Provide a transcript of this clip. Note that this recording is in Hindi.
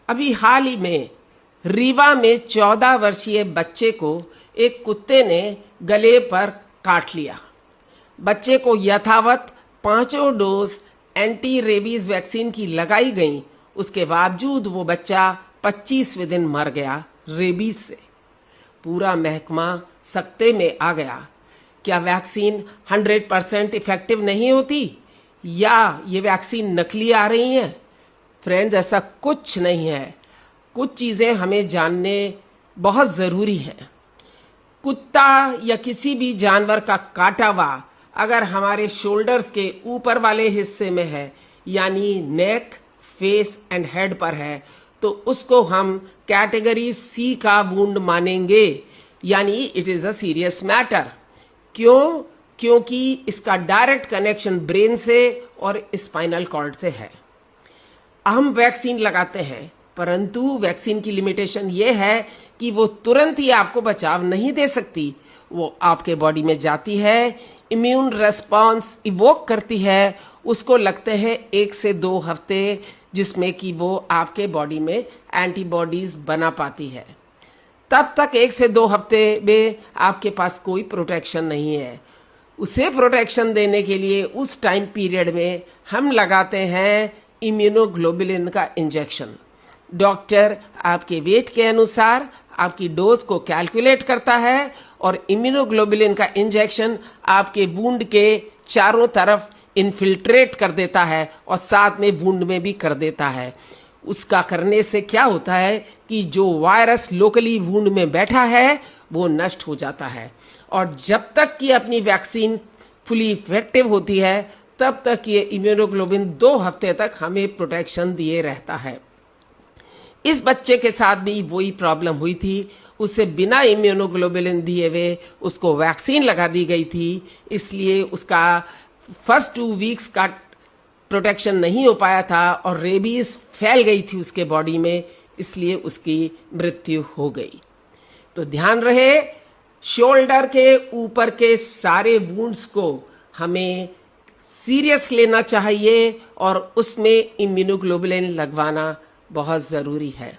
अभी हाल ही में रीवा में 14 वर्षीय बच्चे को एक कुत्ते ने गले पर काट लिया। बच्चे को यथावत 5 डोज एंटी रेबीज वैक्सीन की लगाई गई, उसके बावजूद वो बच्चा 25वें दिन मर गया रेबीज से। पूरा महकमा सकते में आ गया। क्या वैक्सीन 100% इफेक्टिव नहीं होती या ये वैक्सीन नकली आ रही है? फ्रेंड्स, ऐसा कुछ नहीं है। कुछ चीज़ें हमें जानने बहुत ज़रूरी हैं। कुत्ता या किसी भी जानवर का काटा हुआ अगर हमारे शोल्डर्स के ऊपर वाले हिस्से में है, यानी नेक, फेस एंड हेड पर है, तो उसको हम कैटेगरी सी का वुंड मानेंगे, यानी it is a serious matter. क्यों? क्योंकि इसका डायरेक्ट कनेक्शन ब्रेन से और स्पाइनल कॉर्ड से है। हम वैक्सीन लगाते हैं, परंतु वैक्सीन की लिमिटेशन ये है कि वो तुरंत ही आपको बचाव नहीं दे सकती। वो आपके बॉडी में जाती है, इम्यून रेस्पॉन्स इवोक करती है, उसको लगते हैं 1 से 2 हफ्ते, जिसमें कि वो आपके बॉडी में एंटीबॉडीज बना पाती है। तब तक 1 से 2 हफ्ते में आपके पास कोई प्रोटेक्शन नहीं है। उसे प्रोटेक्शन देने के लिए उस टाइम पीरियड में हम लगाते हैं इम्यूनोग्लोबुलिन का इंजेक्शन। डॉक्टर आपके वेट के अनुसार आपकी डोज को कैलकुलेट करता है और इम्यूनोग्लोबुलिन का इंजेक्शन आपके वुंड के चारों तरफ इन्फिल्ट्रेट कर देता है और साथ में वुंड में भी कर देता है। उसका करने से क्या होता है कि जो वायरस लोकली वुंड में बैठा है वो नष्ट हो जाता है, और जब तक कि अपनी वैक्सीन फुली इफेक्टिव होती है तब तक ये इम्यूनोग्लोबुलिन 2 हफ्ते तक हमें प्रोटेक्शन दिए रहता है। इस बच्चे के साथ भी वही प्रॉब्लम हुई थी। उसे बिना इम्यूनोग्लोबुलिन दिए हुए उसको वैक्सीन लगा दी गई थी, इसलिए उसका फर्स्ट 2 वीक्स का प्रोटेक्शन नहीं हो पाया था और रेबीज फैल गई थी उसके बॉडी में, इसलिए उसकी मृत्यु हो गई। तो ध्यान रहे, शोल्डर के ऊपर के सारे वुंड्स को हमें सीरियस लेना चाहिए और उसमें इम्यूनोग्लोबुलिन लगवाना बहुत ज़रूरी है।